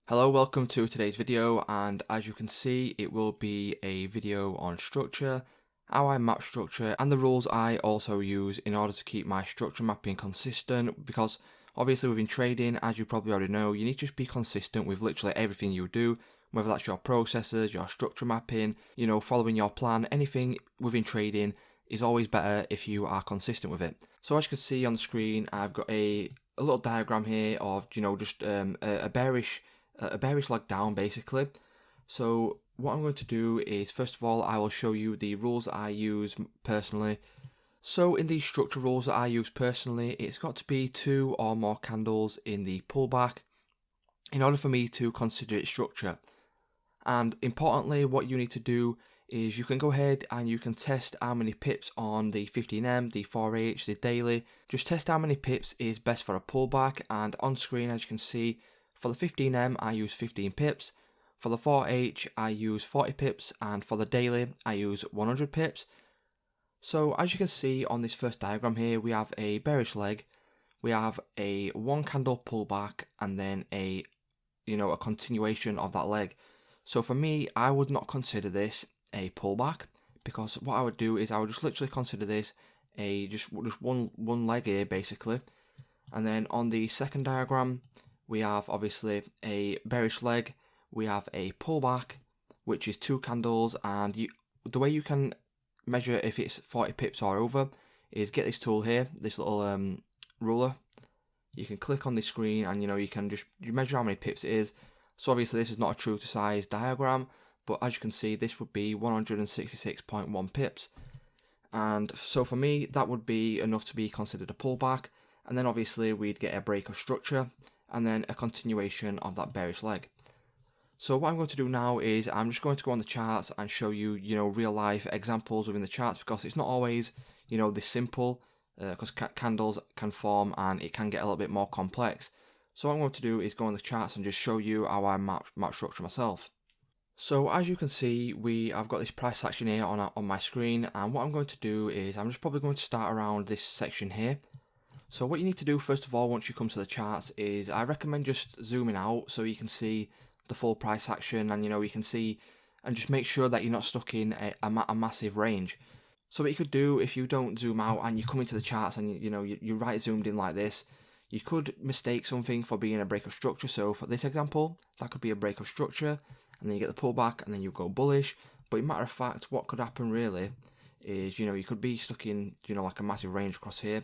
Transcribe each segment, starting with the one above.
Hello, welcome to today's video, and as you can see it will be a video on structure, how I map structure and the rules I also use in order to keep my structure mapping consistent, because obviously within trading, as you probably already know, you need to just be consistent with literally everything you do, whether that's your processes, your structure mapping, following your plan. Anything within trading is always better if you are consistent with it. So as you can see on the screen, I've got a little diagram here of just a bearish leg down basically. So what I'm going to do is, first of all, I will show you the rules that I use personally. So in these structure rules that I use personally, it's got to be 2 or more candles in the pullback in order for me to consider it structure. And importantly, what you need to do is you can go ahead and you can test how many pips on the 15M, the 4H, the daily. Just test how many pips is best for a pullback, and on screen, as you can see, for the 15M I use 15 pips, for the 4H I use 40 pips, and for the daily I use 100 pips. So as you can see on this first diagram here, we have a bearish leg, we have a 1 candle pullback, and then a continuation of that leg. So for me, I would not consider this a pullback, because what I would do is I would just literally consider this a just one leg here basically. And then on the second diagram, we have obviously a bearish leg, we have a pullback, which is 2 candles, and the way you can measure if it's 40 pips or over is get this tool here, this little ruler. You can click on the screen and you can you measure how many pips it is. So obviously this is not a true to size diagram, but as you can see this would be 166.1 pips. And so for me that would be enough to be considered a pullback, and then obviously we'd get a break of structure and then a continuation of that bearish leg. So what I'm going to do now is I'm just going to go on the charts and show you, real life examples within the charts, because it's not always, this simple, because candles can form and it can get a little bit more complex. So what I'm going to do is go on the charts and just show you how I map structure myself. So as you can see, I've got this price action here on my screen, and what I'm going to do is I'm just probably going to start around this section here. So what you need to do first of all once you come to the charts is I recommend just zooming out so you can see the full price action, and you can see and just make sure that you're not stuck in a massive range. So what you could do if you don't zoom out and you come into the charts and you're right zoomed in like this, you could mistake something for being a break of structure. So for this example, that could be a break of structure, and then you get the pullback and then you go bullish. But in matter of fact, what could happen really is you could be stuck in like a massive range across here.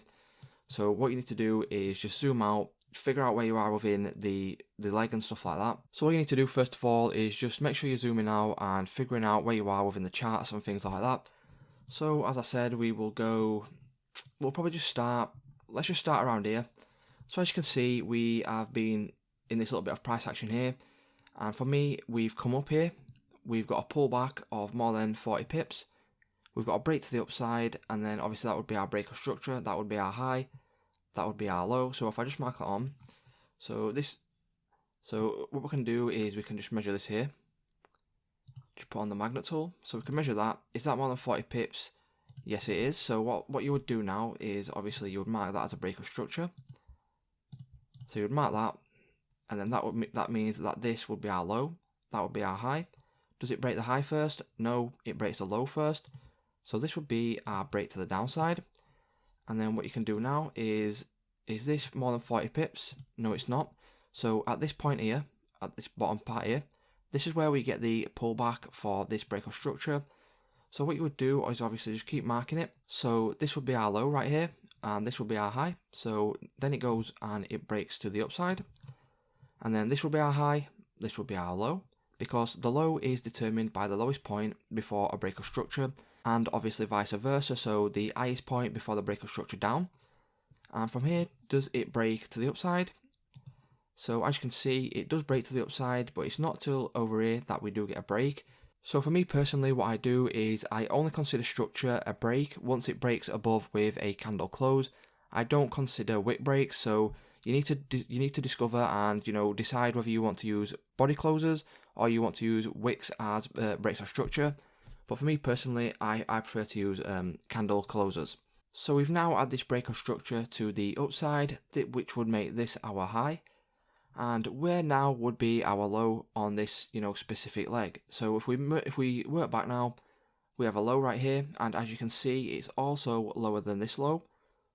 So what you need to do is just zoom out, figure out where you are within the leg and stuff like that. So what you need to do first of all is just make sure you're zooming out and figuring out where you are within the charts and things like that. So as I said, we'll probably just start, let's just start around here. So as you can see, we have been in this little bit of price action here, and for me, we've come up here, we've got a pullback of more than 40 pips, we've got a break to the upside, and then obviously that would be our break of structure, that would be our high, that would be our low. So if I just mark that on, so what we can do is we can just measure this here, just put on the magnet tool, so we can measure that. Is that more than 40 pips? Yes it is. So what you would do now is obviously you would mark that as a break of structure, so you would mark that, and then that means that this would be our low, that would be our high. Does it break the high first? No, it breaks the low first. So this would be our break to the downside. And then what you can do now is this more than 40 pips? No, it's not. So at this point here, at this bottom part here, this is where we get the pullback for this break of structure. So what you would do is obviously just keep marking it. So this would be our low right here, and this will be our high. So then it goes and it breaks to the upside, and then this will be our high, this will be our low, because the low is determined by the lowest point before a break of structure, and obviously vice versa, so the highest point before the break of structure down. And from here, does it break to the upside? So as you can see, it does break to the upside, but it's not till over here that we do get a break. So for me personally, what I do is I only consider structure a break once it breaks above with a candle close. I don't consider wick breaks, so you need to discover and decide whether you want to use body closers or you want to use wicks as breaks of structure. But for me personally, I prefer to use candle closers. So we've now added this break of structure to the upside, which would make this our high. and where now would be our low on this, specific leg. So if we work back now, we have a low right here, and as you can see, it's also lower than this low.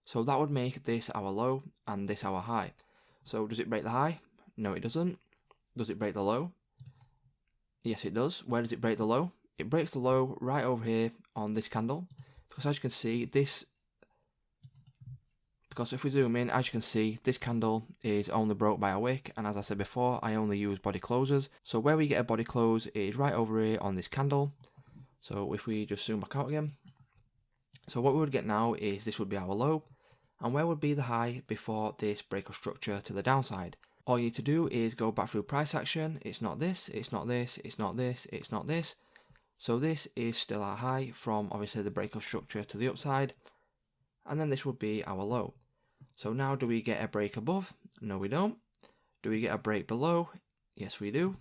So that would make this our low and this our high. So does it break the high? No, it doesn't. Does it break the low? Yes, it does. Where does it break the low? It breaks the low right over here on this candle, because as you can see, because if we zoom in, as you can see, this candle is only broke by a wick, and as I said before, I only use body closers. So where we get a body close is right over here on this candle. So if we just zoom back out again, so what we would get now is this would be our low, and where would be the high before this break of structure to the downside? All you need to do is go back through price action. It's not this, it's not this, it's not this, it's not this. So this is still our high from obviously the break of structure to the upside, and then this would be our low. So now do we get a break above? No, we don't. Do we get a break below? Yes, we do.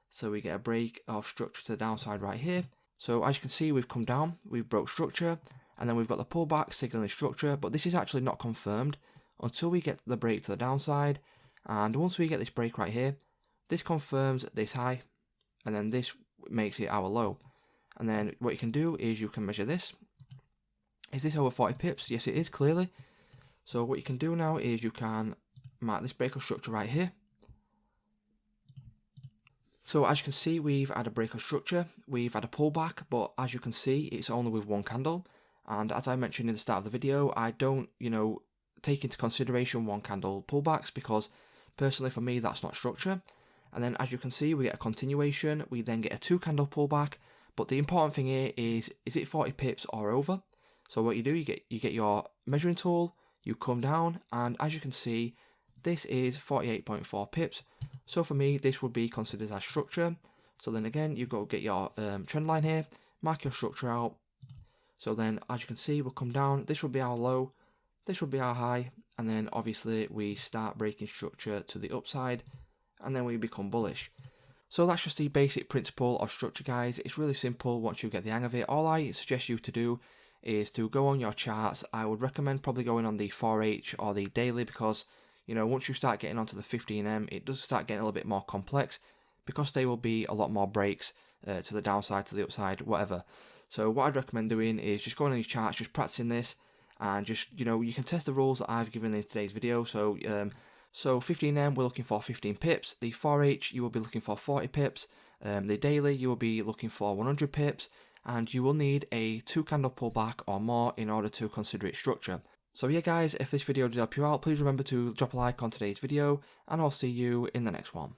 So we get a break of structure to the downside right here. So as you can see, we've come down, we've broke structure, and then we've got the pullback signaling structure, but this is actually not confirmed until we get the break to the downside. And once we get this break right here, this confirms this high, and then this makes it our low. And then what you can do is you can measure this. Is this over 40 pips? Yes, it is, clearly. So what you can do now is you can mark this break of structure right here. So as you can see, we've had a break of structure, we've had a pullback, but as you can see, it's only with one candle. And as I mentioned in the start of the video, I don't, take into consideration one candle pullbacks, because personally for me, that's not structure. And then as you can see, we get a continuation, we then get a 2 candle pullback. But the important thing here is it 40 pips or over? So what you do, you get your measuring tool, you come down, and as you can see, this is 48.4 pips. So for me, this would be considered as structure. So then again, you go get your trend line here, mark your structure out. So then as you can see, we'll come down, this would be our low, this would be our high, and then obviously we start breaking structure to the upside, and then we become bullish. So that's just the basic principle of structure, guys. It's really simple once you get the hang of it. All I suggest you to do is to go on your charts. I would recommend probably going on the 4H or the daily, because once you start getting onto the 15M, it does start getting a little bit more complex, because there will be a lot more breaks to the downside, to the upside, whatever. So what I'd recommend doing is just going on these charts, just practicing this, and just you can test the rules that I've given in today's video. So 15M, we're looking for 15 pips. The 4H, you will be looking for 40 pips. The daily, you will be looking for 100 pips. And you will need a 2 candle pullback or more in order to consider it structure. So yeah, guys, if this video did help you out, please remember to drop a like on today's video, and I'll see you in the next one.